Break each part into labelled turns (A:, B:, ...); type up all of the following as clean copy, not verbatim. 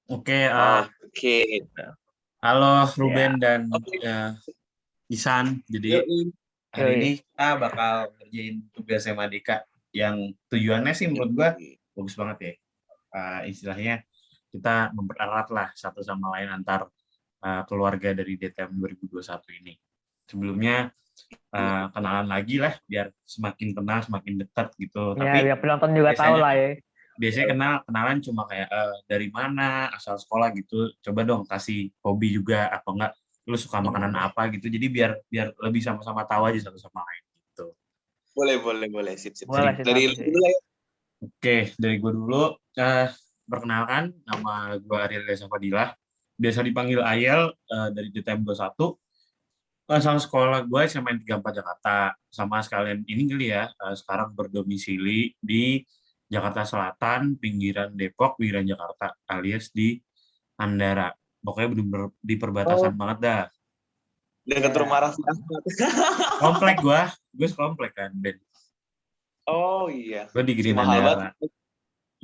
A: Oke,
B: Oke.
A: halo
C: Ya.
A: Ruben dan
B: Oke.
A: Isan. Jadi
B: Yoi.
A: hari ini
C: Yoi.
A: kita bakal ngerjain tugas Dika yang tujuannya sih menurut gua bagus banget ya. Istilahnya kita mempererat lah satu sama lain antar keluarga dari DTM 2021 ini. Sebelumnya kenalan lagi lah biar semakin kenal, semakin dekat gitu.
C: Ya,
A: Tapi
C: biar penonton juga tahu lah ya.
A: biasanya kenalan cuma kayak dari mana, asal sekolah gitu. Coba dong kasih hobi juga atau enggak lu suka makanan apa gitu. Jadi biar lebih sama-sama tahu aja satu sama lain gitu.
B: Boleh. Sip.
C: Boleh sih,
B: Dari
C: satu
B: lu
C: sih.
B: dulu ya.
A: Oke, dari gue dulu. Perkenalkan, nama gue Ariel Desa Fadilah. Biasa dipanggil Ayel dari DTM 21. Sama sekolah gue SMA 34 Jakarta. Sama sekalian ini kali ya, sekarang berdomisili di Jakarta Selatan, pinggiran Depok, pinggiran Jakarta, alias di Andara. Pokoknya bener-bener di perbatasan banget dah.
B: Dekat rumah Raffi Ahmad.
A: Komplek gue sekomplek kan, Ben.
B: Oh iya.
A: Gue di Green
B: Mahal
A: Andara.
B: banget.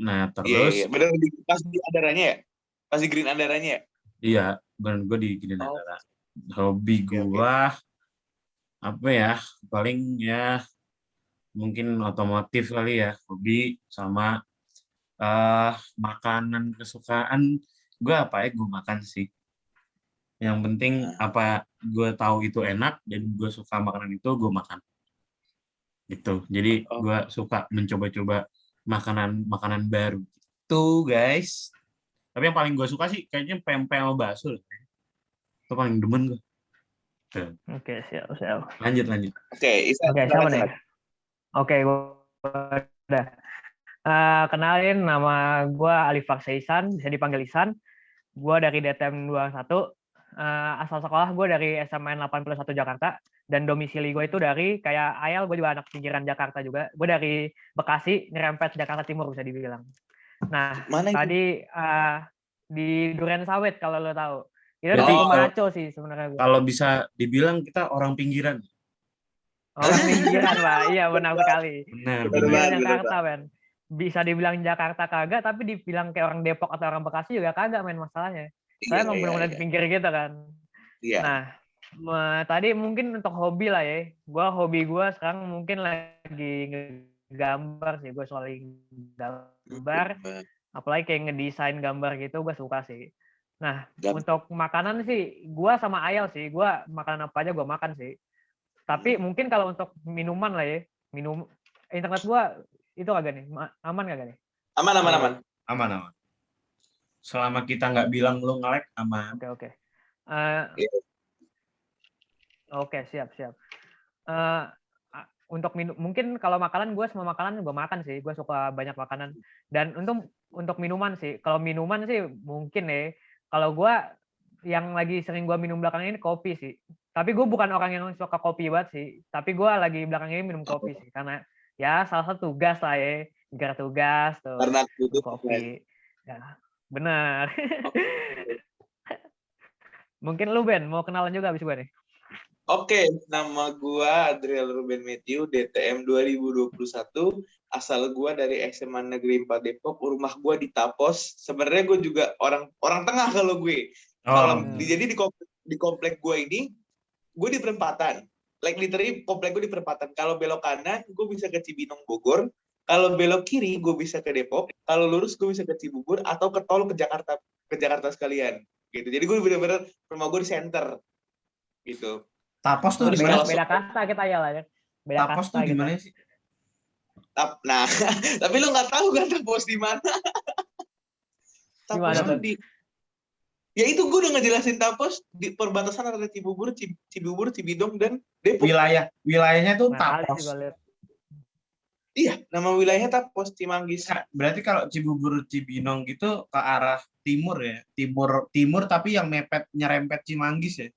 A: Nah, terus...
B: Iya. Bener pas di Andaranya ya? Pas di Green Andaranya ya?
A: Iya, bener gue di Green Andara. Hobi gue, apa ya, paling ya mungkin otomotif kali ya, hobi sama makanan kesukaan gue apa ya gue makan sih. Yang penting apa gue tahu itu enak dan gue suka makanan itu gue makan. Gitu. Jadi gue suka mencoba-coba makanan baru. Gitu guys. Tapi yang paling gue suka sih kayaknya pempek sama bakso. Itu paling demen gue.
C: Oke, siap.
A: Lanjut.
B: Oke,
C: siapa nih? Oke, gue udah. Kenalin, nama gue Alif Faksaisan, bisa dipanggil Isan. Gue dari DTM 21. Asal sekolah gue dari SMN 81 Jakarta. Dan domisili gue itu dari, kayak Ayel, gue juga anak pinggiran Jakarta juga. Gue dari Bekasi, nyerempet Jakarta Timur bisa dibilang. Nah, tadi di Duren Sawit kalau lo tahu. Itu dari Maco sih sebenarnya gue.
A: Kalau bisa dibilang kita orang pinggiran.
C: Orang pinggiran, Pak. Iya, benar sekali.
A: Benar.
C: Jakarta, Ben. Bisa dibilang Jakarta kagak, tapi dibilang kayak orang Depok atau orang Bekasi juga kagak, men, masalahnya. Saya emang benar-benar di pinggir gitu kan.
B: Iya.
C: Nah, tadi mungkin untuk hobi lah ya. Hobi gue sekarang mungkin lagi ngegambar sih. Gue soal gambar. Apalagi kayak ngedesain gambar gitu, gue suka sih. Nah, untuk makanan sih, gue sama Ayel sih. Gue makanan apa aja gue makan sih. Tapi mungkin kalau untuk minuman lah ya, internet gua itu agak nih, aman kagak nih?
B: Aman.
A: Selama kita nggak bilang lu nge-lag, aman.
C: Oke. Oke, siap. Untuk mungkin kalau makanan gue semua makanan gue makan sih, gue suka banyak makanan. Dan untuk minuman sih, kalau minuman sih mungkin ya, kalau gue yang lagi sering gue minum belakangan ini kopi sih. Tapi gue bukan orang yang suka kopi banget sih. Tapi gue lagi belakang ini minum kopi sih. Karena ya salah satu tugas lah ya. Gara tugas tuh.
B: Karena
C: minum kopi. Ya, benar. Mungkin lu Ben, mau kenalan juga abis gue nih.
B: Oke, nama gue Adriel Ruben Matthew, DTM 2021. Asal gue dari SMA Negeri 4 Depok. Rumah gue di Tapos. Sebenarnya gue juga orang tengah kalau gue. Jadi di komplek gue ini, gue di perempatan. Like literally komplek gue di perempatan. Kalau belok kanan, gue bisa ke Cibinong Bogor. Kalau belok kiri, gue bisa ke Depok. Kalau lurus, gue bisa ke Cibubur atau ke tol ke Jakarta sekalian. Gitu. Jadi gue bener-bener rumah gue di center. Gitu.
A: Tapos tuh di mana?
C: Beda kasta kita ya lah.
A: Tapos tuh di mana sih?
B: Nah, tapi lu nggak tahu kan Tapos di mana? Tapos tuh di ya itu gue udah ngejelasin Tapos di perbatasan antara Cibubur, Cibidong dan Depok.
A: Wilayahnya tuh Tapos.
B: Iya, nama wilayahnya Tapos, Cimanggis.
A: Nah, berarti kalau Cibubur, Cibinong gitu ke arah timur ya? Timur tapi yang nyerempet Cimanggis ya?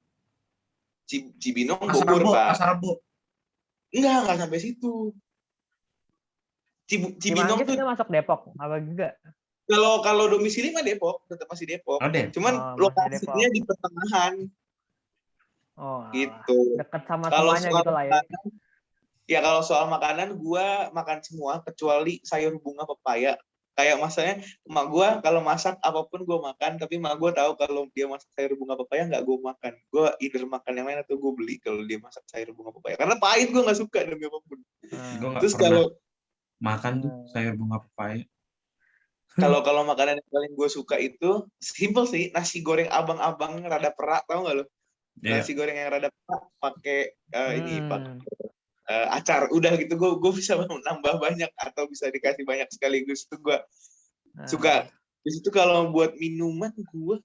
B: Cibinong Bogor, Pak.
A: Pasar Rebo.
B: Enggak sampai situ. Cibinong tuh
C: masuk Depok, apa juga?
B: Kalau domisili mah Depok, tetap masih Depok. Cuman lokasinya di pertengahan.
C: Oh,
B: gitu.
C: Dekat sama semuanya gitu lah ya.
B: Ya kalau soal makanan, gue makan semua kecuali sayur bunga pepaya. Kayak masanya emak gue kalau masak apapun gue makan, tapi emak gue tahu kalau dia masak sayur bunga pepaya nggak gue makan. Gue either makan yang lain atau gue beli kalau dia masak sayur bunga pepaya. Karena pahit, gue nggak suka demi apapun.
A: Gue nggak
B: Terus
A: pernah
B: kalau
A: makan tuh sayur bunga pepaya.
B: kalau makanan yang paling gue suka itu simple sih, nasi goreng abang-abang rada perak, tau nggak lo?
A: Iya.
B: Nasi goreng yang rada perak pakai pakai acar, udah gitu gue bisa nambah banyak atau bisa dikasih banyak sekaligus, itu gue suka. Di situ kalau buat minuman,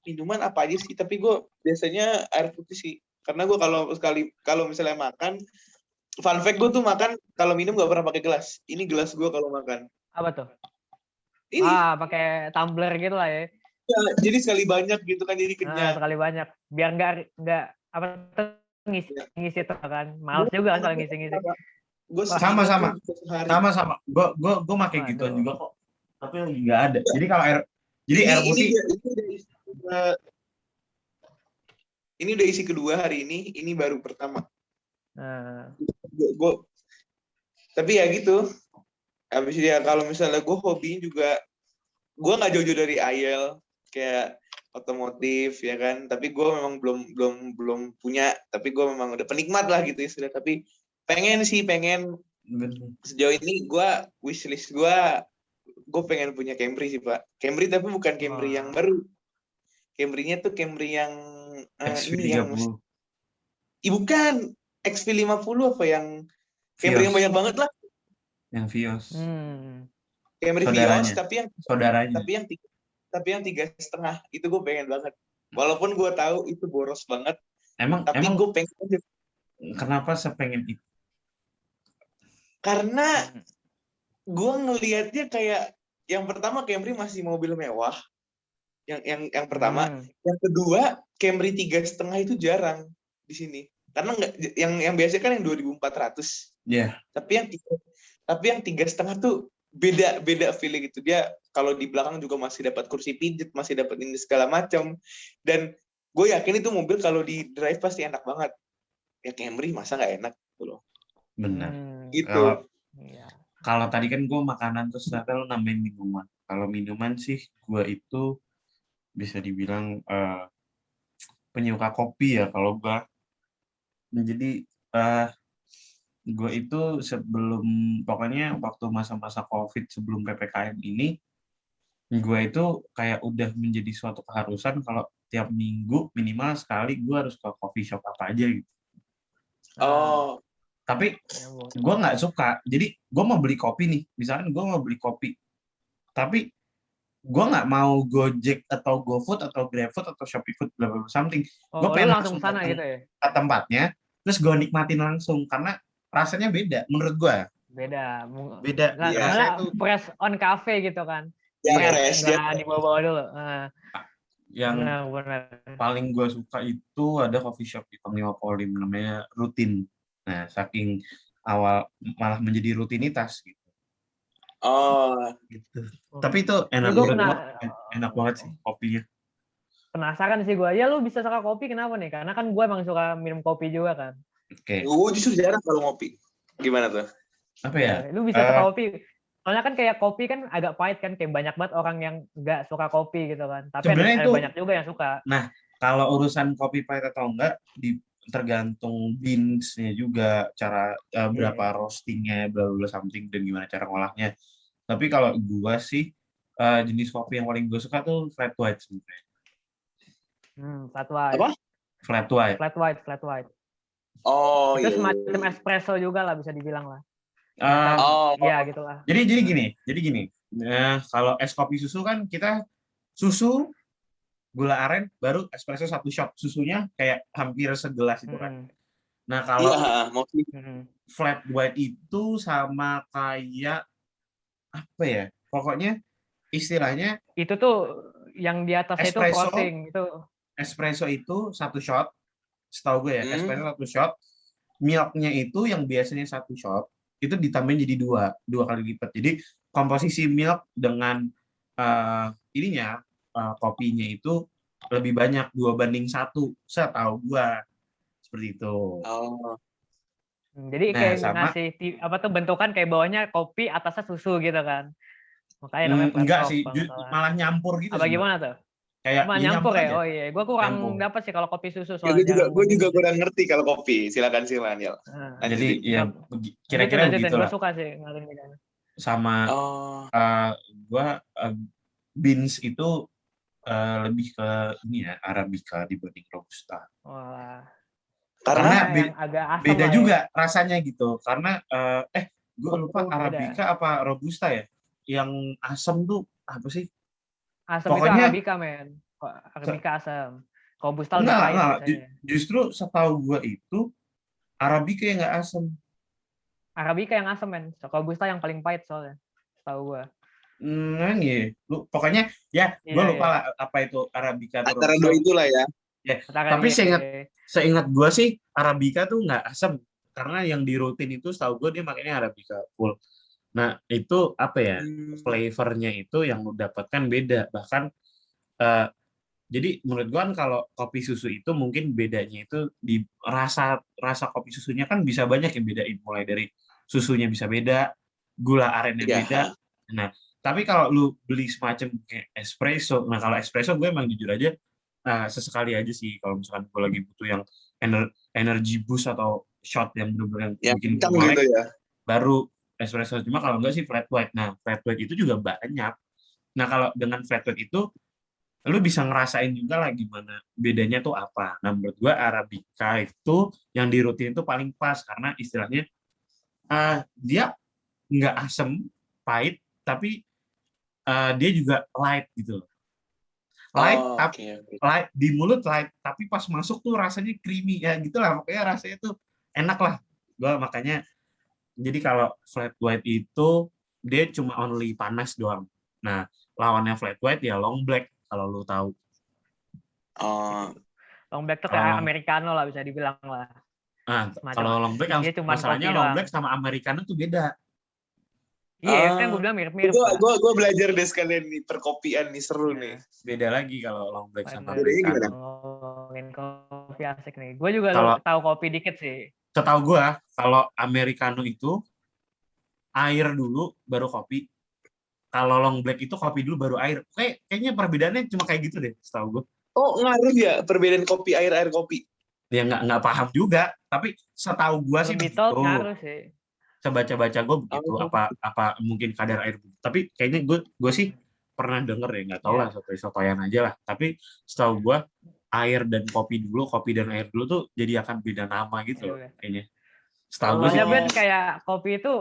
B: minuman apa aja sih, tapi gue biasanya air putih sih, karena gue kalau misalnya makan, fun fact, gue tuh makan kalau minum gak pernah pakai gelas. Ini gelas gue kalau makan.
C: Apa tuh?
B: Ini.
C: Pakai tumbler gitu lah ya.
B: Ya, jadi sekali banyak gitu kan, jadi kenyang.
C: Sekali banyak, biar nggak apa tuh ngisi tuh kan. Males juga kan kalau ngisi-ngisi.
A: Sama. Gue pakai gituan juga kok. Tapi lagi nggak ada. Jadi kalau air putih.
B: Ini udah isi kedua hari ini. Ini baru pertama. Tapi ya gitu. Habis dia kalau misalnya gue hobi juga, gue nggak jauh-jauh dari IEL, kayak otomotif ya kan. Tapi gue memang belum punya. Tapi gue memang udah penikmat lah gitu istilah. Tapi pengen sejauh ini gue wishlist gue pengen punya Camry sih Pak. Camry tapi bukan Camry yang baru. Camry-nya tuh Camry yang ini yang bukan XV50 apa yang Camry yang banyak banget lah.
A: Yang Vios.
B: Camry
A: saudaranya.
B: Vios tapi yang 3,5 itu gue pengen banget. Walaupun gue tahu itu boros banget. Tapi gue pengen.
A: Kenapa sepengen itu?
B: Karena gue ngelihatnya kayak yang pertama Camry masih mobil mewah. Yang pertama, yang kedua Camry 3,5 itu jarang di sini. Karena yang biasa kan yang 2.400.
A: Iya.
B: Tapi yang 3,5 tuh beda feeling gitu. Dia kalau di belakang juga masih dapat kursi pijat, masih dapat ini segala macam. Dan gue yakin itu mobil kalau di drive pasti enak banget. Ya Camry masa nggak enak gitu loh.
A: Benar.
B: Gitu.
A: Kalau tadi kan gue makanan, terus lo nambahin minuman. Kalau minuman sih gue itu bisa dibilang penyuka kopi ya kalau gue. Jadi gue itu pokoknya waktu masa-masa COVID sebelum PPKM ini, gue itu kayak udah menjadi suatu keharusan kalau tiap minggu minimal sekali gue harus ke coffee shop apa aja gitu. Tapi gue nggak suka. Jadi gue mau beli kopi nih, misalkan gue mau beli kopi, tapi gue nggak mau Gojek atau GoFood atau GrabFood atau ShopeeFood bla bla something. Gue pengen langsung
C: sana gitu ya?
A: Ke tempatnya, terus gue nikmatin langsung karena rasanya beda menurut gue.
C: Beda.
B: Ya,
C: itu press on cafe gitu kan.
B: Ya,
C: nggak dibawa dulu.
A: Yang paling gue suka itu ada coffee shop di Panglima-Polim namanya Rutin. Nah, saking awal malah menjadi rutinitas gitu. Gitu. Tapi itu enak banget sih kopinya.
C: Penasaran sih gue. Ya lu bisa suka kopi kenapa nih? Karena kan gue emang suka minum kopi juga kan.
B: Oke. Gue justru jarang kalau ngopi. Gimana tuh?
A: Apa ya?
C: Lu bisa suka kopi. Soalnya kan kayak kopi kan agak pahit kan, kayak banyak banget orang yang nggak suka kopi gitu kan. Tapi ada banyak juga yang suka.
A: Nah, kalau urusan kopi pahit atau enggak tergantung beans-nya juga, cara berapa roastingnya, bla bla something, dan gimana cara ngolahnya. Tapi kalau gua sih jenis kopi yang paling gue suka tuh flat white sebenarnya.
C: Flat white.
B: Apa?
A: Flat white.
C: Itu semacam espresso juga lah bisa dibilang lah.
B: Ya
C: gitulah.
A: Jadi gini. Kalau es kopi susu kan kita susu, gula aren, baru espresso 1 shot. Susunya kayak hampir segelas itu kan. Nah kalau flat white itu sama kayak apa ya? Pokoknya istilahnya
C: itu tuh yang di atasnya itu frosting itu.
A: Espresso itu 1 shot, setahu gue ya. Espresso 1 shot. Milknya itu yang biasanya 1 shot itu ditambahin jadi 2 kali lipat. Jadi komposisi milk dengan kopinya itu lebih banyak 2:1, setahu gua seperti itu.
C: Jadi kayak ngasih bentukan kayak bawahnya kopi, atasnya susu gitu kan. Makanya namanya flat
A: Enggak
C: top
A: sih,
C: kalau nggak salah.
A: malah nyampur gitu
C: Apa
A: sih, Bang.
C: gimana tuh?
A: Kayak
C: Cuma
A: ya
C: nyampur
A: nyampur
C: ya?
A: aja,
C: Oh iya, gue kurang
A: nyampur.
C: dapat sih kalau kopi susu
B: Ya,
C: soalnya jarang
B: gue juga
C: minum sih.
B: kurang ngerti kalau kopi. Silakan ya.
C: Nah,
A: Jadi
B: Lanjutin.
A: ya
C: lanjutin,
A: kira-kira
C: lanjutin. Gue
A: begitulah.
C: suka sih ngeliatin bedanya.
A: Sama
B: Oh,
A: gua beans itu lebih ke ini ya, Arabica dibanding Robusta.
C: Wah,
B: karena
A: Karena
C: yang agak asam
A: beda
C: lah ya.
A: juga rasanya gitu. Karena gue lupa
C: Beda.
A: Arabica apa Robusta ya. Yang asam tuh apa sih?
C: Asam itu
A: Pokoknya
C: Arabica, men. Arabica asam. Robusta lebih
A: enggak,
C: pahit
A: enggak.
C: biasanya.
A: Justru setahu gue itu Arabica yang nggak asam.
C: Arabica yang asam, men. Robusta yang paling pahit soalnya. Tahu gue.
A: Iya. Pokoknya ya gue
C: Iya,
A: lupa
C: iya.
A: lah apa itu Arabica atau
B: antara
A: Robusta.
B: dua itulah ya.
A: Ya,
C: Antara
A: tapi
C: iya.
A: seingat gue sih Arabica tuh nggak asam karena yang di rutin itu setahu gue dia makanya Arabica full. Nah itu apa ya, flavornya itu yang lu dapatkan beda. Bahkan jadi menurut gue kan kalau kopi susu itu mungkin bedanya itu di rasa kopi susunya kan bisa banyak yang bedain, mulai dari susunya bisa beda, gula arennya
B: Iya.
A: beda. Nah tapi kalau lu beli semacam kayak espresso, nah kalau espresso gue emang jujur aja sesekali aja sih kalau misalkan gue lagi butuh yang energy boost atau shot yang benar-benar
B: Yang
A: bikin gue
B: kencang
A: melek,
B: gitu ya.
A: baru espresso. Cuma kalau enggak sih flat white. Nah flat white itu juga banyak. Nah kalau dengan flat white itu lu bisa ngerasain juga lah gimana bedanya tuh apa. Nah menurut gue Arabica itu yang di rutin itu paling pas karena istilahnya dia nggak asem pahit tapi dia juga light gitu. Light,
B: Oh,
A: tapi
B: oke.
A: light di mulut light, tapi pas masuk tuh rasanya creamy ya gitulah. Pokoknya rasanya tuh enak lah. Gua makanya jadi kalau flat white itu dia cuma only panas doang. Nah, lawannya flat white ya long black kalau lu tahu.
B: Oh,
C: Long black tuh
A: Kalau
C: kayak
A: long,
C: americano lah bisa dibilang lah.
A: kalau long black
C: Isinya cuma
A: masalahnya
C: kopi
A: long
C: doang.
A: black sama americano tuh beda.
C: Iya, kan gue bilang mirip-mirip lah.
B: gue belajar deh sekalian nih perkopian nih, seru nih.
A: Beda lagi kalau long black sama
B: Bedanya gimana?
A: americano.
C: Ngomongin kopi asik nih. Gue juga
A: Kalau
C: tahu kopi dikit sih.
A: setahu gua kalau americano itu air dulu baru kopi. Kalau long black itu kopi dulu baru air. Kayaknya perbedaannya cuma kayak gitu deh, setahu gue.
B: Oh, ngaruh ya perbedaan kopi air kopi.
A: Ya nggak paham juga, tapi setahu gue sih
C: Lebih
A: begitu.
C: tol ngaruh sih.
A: Sebaca-baca gue begitu. Apa mungkin kadar air. Tapi kayaknya gue sih pernah denger ya, nggak tahu lah sotoy-sotoyan aja lah. Tapi setahu gue air dan kopi dan air dulu tuh jadi akan beda nama gitu loh kayaknya. Setahu gue sih.
C: Soalnya Ben kayak kopi itu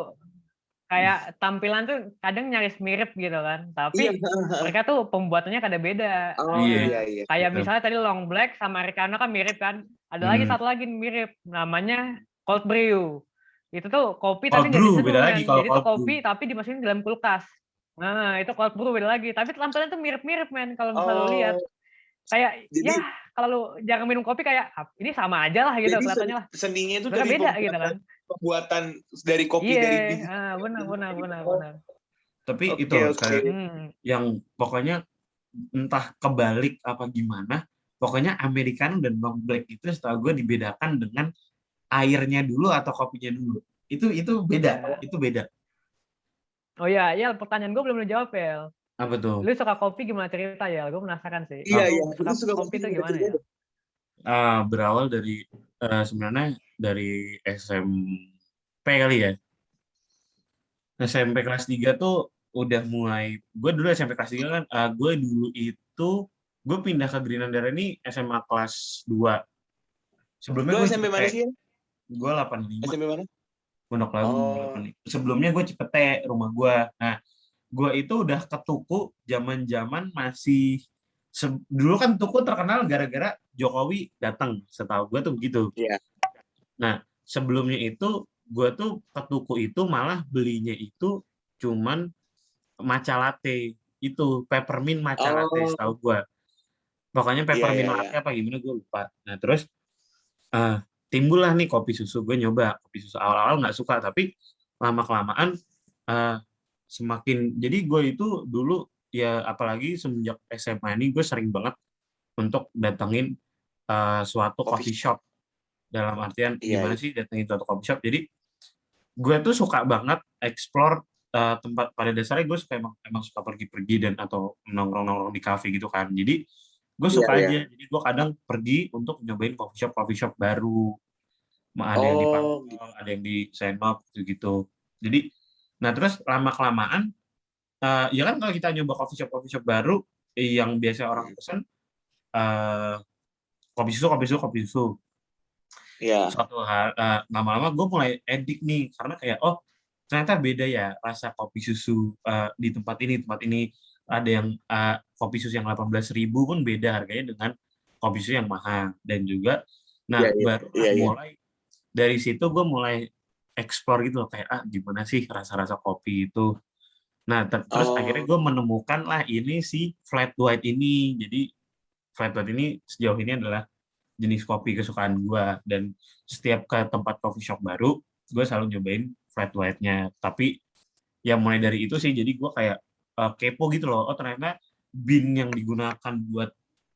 C: kayak tampilan tuh kadang nyaris mirip gitu kan, tapi mereka tuh pembuatannya kada beda.
B: Iya.
C: Kayak misalnya tadi long black sama americano kan mirip kan, ada lagi satu lagi mirip namanya cold brew. Itu tuh kopi tapi nggak diseduh kan, jadi tuh kopi tapi dimasukin dalam kulkas. Nah itu cold brew beda lagi, tapi tampilan tuh mirip-mirip men kalau misalnya lo lihat. Kayak jadi, ya kalau lu jarang minum kopi kayak ini sama aja lah gitu kelihatannya lah.
B: Seninya itu
C: dari
B: beda
C: gitu kan.
B: Pembuatan dari kopi dari biji.
C: Benar.
A: Tapi itu yang pokoknya entah kebalik apa gimana, pokoknya americano dan long black itu setahu gue dibedakan dengan airnya dulu atau kopinya dulu. Itu beda, itu beda.
C: Oh iya, pertanyaan gue belum dijawab ya.
A: Apa tuh?
C: Lu suka kopi gimana cerita ya? Gue penasaran sih.
B: Iya.
C: Suka kopi itu gimana ya?
A: Berawal dari sebenarnya dari SMP kali ya. SMP kelas 3 tuh udah mulai, gue dulu SMP kelas 3 kan, gue dulu itu gue pindah ke Grinandara ini SMA kelas 2. Sebelumnya gue
B: SMP mana sih?
A: Gue 85.
B: SMP mana?
A: Pondok Labu. Sebelumnya gue Cipete rumah gue. Nah, gue itu udah ke Tuku zaman-zaman masih dulu kan Tuku terkenal gara-gara Jokowi datang, setahu gue tuh begitu.
B: Iya.
A: Nah, sebelumnya itu gue tuh ke Tuku itu malah belinya itu cuman matcha latte, itu peppermint matcha latte setahu gue. Pokoknya peppermint latte apa gimana gue lupa. Nah, terus timbullah nih kopi susu. Gue nyoba kopi susu, awal-awal nggak suka, tapi lama-kelamaan semakin, jadi gue itu dulu ya apalagi semenjak SMA ini gue sering banget untuk datengin suatu coffee shop. Dalam artian gimana sih datengin suatu coffee shop, jadi gue tuh suka banget explore tempat pada dasarnya gue suka emang suka pergi-pergi dan atau nongkrong-nongkrong di kafe gitu kan. Jadi gue
B: Iya,
A: suka
B: iya.
A: aja. Jadi gue kadang pergi untuk nyobain coffee shop baru. Ada yang di
B: Oh, gitu.
A: Parkol, ada yang di Senop gitu. Jadi, nah terus lama kelamaan, ya kan kalau kita nyoba coffee shop baru, yang biasa orang pesen kopi susu.
B: Iya.
A: Lama-lama gue mulai edik nih karena kayak ternyata beda ya rasa kopi susu di tempat ini ada yang kopi susu yang 18.000 pun beda harganya dengan kopi susu yang mahal dan juga
B: Iya,
A: nah
B: iya.
A: barulah
B: Iya, iya.
A: mulai dari situ gue mulai explore gitu loh kayak gimana sih rasa-rasa kopi itu. Nah terus akhirnya
B: Oh,
A: gue menemukan lah ini si flat white ini. Jadi flat white ini sejauh ini adalah jenis kopi kesukaan gue dan setiap ke tempat coffee shop baru gue selalu nyobain flat white-nya. Tapi ya mulai dari itu sih jadi gue kayak kepo gitu loh, ternyata bean yang digunakan buat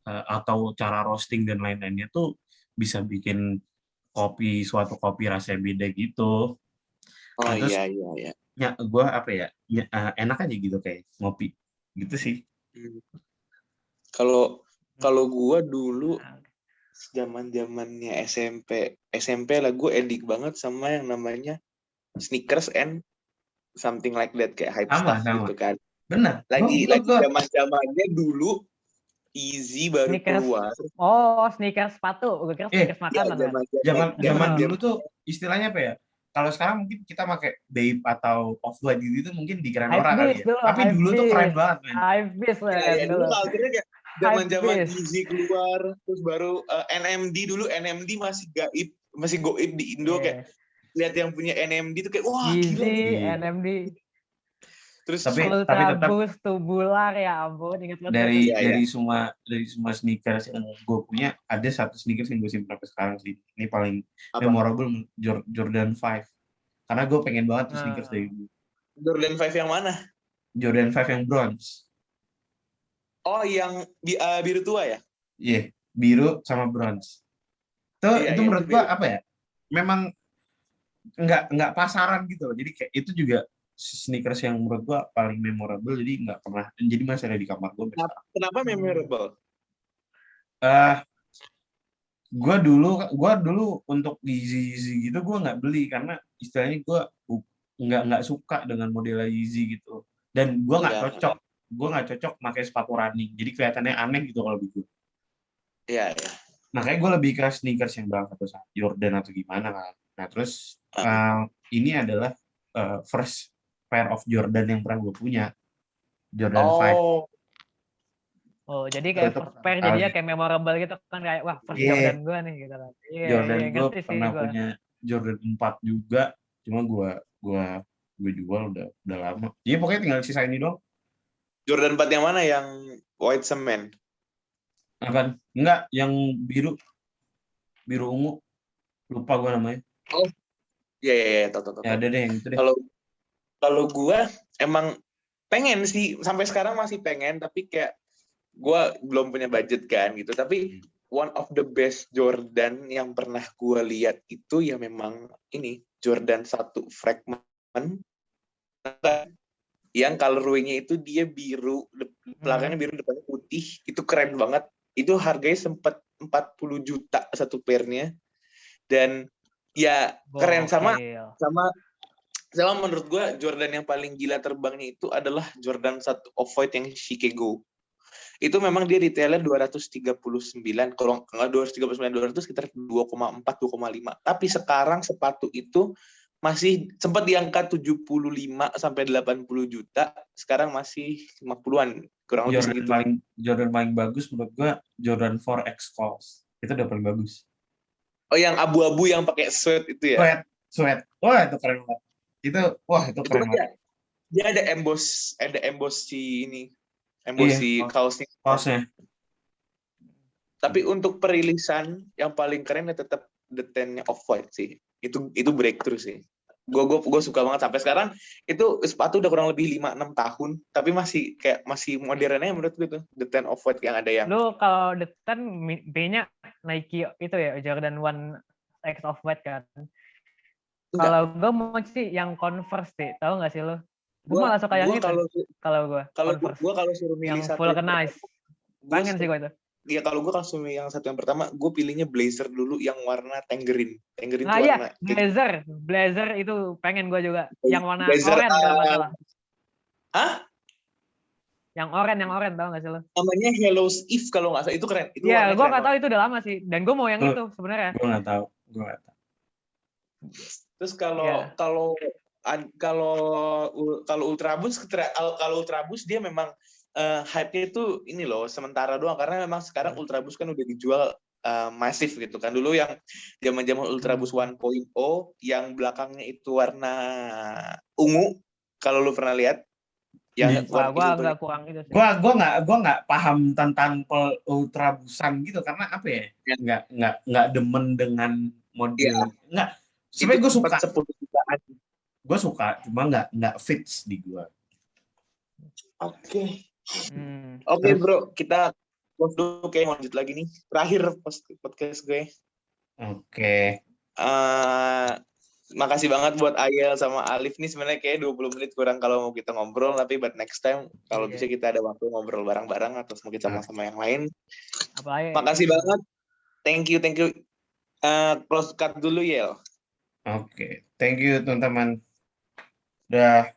A: atau cara roasting dan lain-lainnya tuh bisa bikin suatu kopi rasanya beda gitu.
B: oh
A: Nah terus
B: iya, iya, iya.
A: ya gue apa ya enak aja gitu kayak ngopi gitu sih.
B: Hmm. Kalau kalau gua dulu zaman-zamannya SMP lah gue edik banget sama yang namanya sneakers and something like that kayak hype
A: Sama
B: stuff gitu kan.
A: bener
B: Lagi
A: gue
B: zaman-zamannya dulu Easy baru
C: Sneakers.
B: keluar.
C: Oh, sneakers sepatu. Gue kira sneakers
B: Ya
C: makanan kan.
A: zaman dulu tuh istilahnya apa ya? Kalau sekarang mungkin kita pakai Bape atau Off-White gitu mungkin dikira
C: Hype
A: norak kali
C: beast
A: ya.
C: dulu,
A: Tapi
C: hype
A: dulu tuh keren
C: beast.
A: banget, men.
C: Hype beast
B: Ya,
C: kan
B: ya dulu
C: dulu.
B: culture-nya kayak
C: Hype
B: zaman-zaman
C: beast.
B: Easy keluar, terus baru NMD dulu, NMD masih gaib, masih goib di Indo kayak
C: Yeah.
B: lihat yang punya NMD tuh kayak wah gila nih.
C: Yeezy,
A: Iya.
C: NMD.
B: Terus
A: Tapi tetap
C: Ultra Boost, Tubular, ya ampun. Ingat banget gak tuh?
A: dari
B: Iya, iya.
A: dari semua sneakers yang gue punya ada satu sneakers yang gue simpen sampai sekarang sih. Ini paling
B: Apa?
A: memorable Jordan 5. Karena gue pengen banget tuh sneakers dari
C: Nah.
A: dulu.
B: Jordan 5 yang mana?
A: Jordan 5 yang bronze.
B: Oh, yang biru tua ya?
A: Iya, biru sama bronze.
B: Iya,
A: Itu
B: iya,
A: menurut
B: itu
A: gue
B: biru.
A: apa ya? Memang nggak pasaran gitu loh. Jadi kayak itu juga sneakers yang menurut gua paling memorable, jadi nggak pernah jadi masih ada di kamar gua sampai sekarang.
B: Kenapa memorable?
A: eh gua dulu untuk Yeezy gitu gua nggak beli karena istilahnya gua nggak suka dengan model Yeezy gitu dan
B: Iya,
A: gua nggak cocok pakai sepatu running jadi kelihatannya aneh gitu kalau gitu.
B: iya, iya.
A: Makanya gue lebih ke sneakers yang bang atau Jordan atau gimana kan. Nah terus ini adalah first pair of Jordan yang pernah gue punya, Jordan 5.
C: Oh, jadi kayak
A: Itu
C: first
A: pertama
C: pair
A: kali.
C: jadinya kayak memorable gitu kan kayak wah first
A: Iya,
C: Jordan gue nih gitu kan. Iya,
A: Jordan
C: iya
A: gue
C: ngerti sih
A: pernah
C: gue.
A: punya Jordan 4 juga, cuma gue jual udah lama. Jadi pokoknya tinggal sisa ini dong.
B: Jordan 4 yang mana? Yang white cement?
A: Apaan? Enggak, yang biru ungu. Lupa gue namanya.
B: Oh, iya, iya, iya, tahu.
A: Ya ada deh yang itu deh.
B: Kalau gue emang pengen sih sampai sekarang masih pengen tapi kayak gue belum punya budget kan gitu. Tapi one of the best Jordan yang pernah gue lihat itu ya memang ini Jordan 1 Fragment yang colorway-nya itu dia biru, belakangnya biru, depannya putih. Itu keren banget. Itu harganya sempat 40 juta satu pairnya. Dan ya keren sama menurut gue Jordan yang paling gila terbangnya itu adalah Jordan 1 Off-White yang Chicago. Itu memang dia retailnya 239, kalau nggak 239 sekitar 2,4 2,5. Tapi sekarang sepatu itu masih sempat di angka 75 sampai 80 juta, sekarang masih 50-an, kurang lebih segitu.
A: Jordan paling bagus menurut gua Jordan 4 X Force. Itu udah paling bagus.
B: Oh, yang abu-abu yang pakai sweat itu ya?
A: Sweat. Wah, itu keren banget. Itu keren banget.
B: Dia ada emboss si ini. Emboss si kaosnya. Tapi untuk perilisan yang paling keren ya tetap The Ten-nya Off-White sih. Itu breakthrough sih. Gue suka banget sampai sekarang. Itu sepatu udah kurang lebih 5-6 tahun, tapi masih modernnya menurut gue tuh The Ten Off-White yang ada yang.
C: Lu kalau The Ten B-nya Nike itu ya Jordan 1 X Off-White kan. Kalau gue mau sih yang Converse sih, tahu nggak sih lu? Gue malah suka yang
B: Gua
C: itu. Kalau gue Converse
B: kalau suruh milih
C: yang
B: satu
C: vulcanize.
B: gua
C: Pengen sih gue itu.
B: ya kalau gue kalau suruh yang satu yang pertama, gue pilihnya blazer dulu yang warna tangerine. Tangerine
C: Nah
B: tuh
C: iya,
B: warna
C: blazer itu pengen gue juga. Yang warna
B: blazer.
C: oranye kalau nggak salah.
B: Hah?
C: Yang oranye tau nggak sih lo?
B: Namanya Hellow's Eve kalau nggak salah, itu keren. Itu
C: Iya,
B: warnanya
C: gue
B: keren
C: nggak tahu
B: banget.
C: itu udah lama sih. Dan gue mau yang itu sebenarnya.
A: Gue nggak tahu.
B: Terus kalau Ultraboost dia memang hype-nya itu ini loh sementara doang, karena memang sekarang Ultraboost kan udah dijual masif gitu kan. Dulu yang zaman-zaman Ultraboost 1.0 yang belakangnya itu warna ungu, kalau lu pernah lihat yang
C: Wah, gue
B: itu
C: agak kurang itu sih.
A: Gua nggak paham tentang ultrabusan gitu karena apa ya? Nggak demen dengan model. Nggak. Sebenarnya gue suka.
B: 10 jutaan.
A: Gue suka, cuma nggak fits di gue.
B: Oke.
A: Oke,
B: bro, kita dulu kayak lanjut lagi nih. Terakhir podcast gue.
A: Oke.
B: Makasih banget buat Ayel sama Alif nih, sebenarnya kayak 20 menit kurang kalau mau kita ngobrol, tapi but next time kalau bisa kita ada waktu ngobrol bareng-bareng atau mungkin sama-sama yang lain. Makasih banget. Thank you. Close cut dulu, Yel.
A: Oke. Thank you, teman-teman. Udah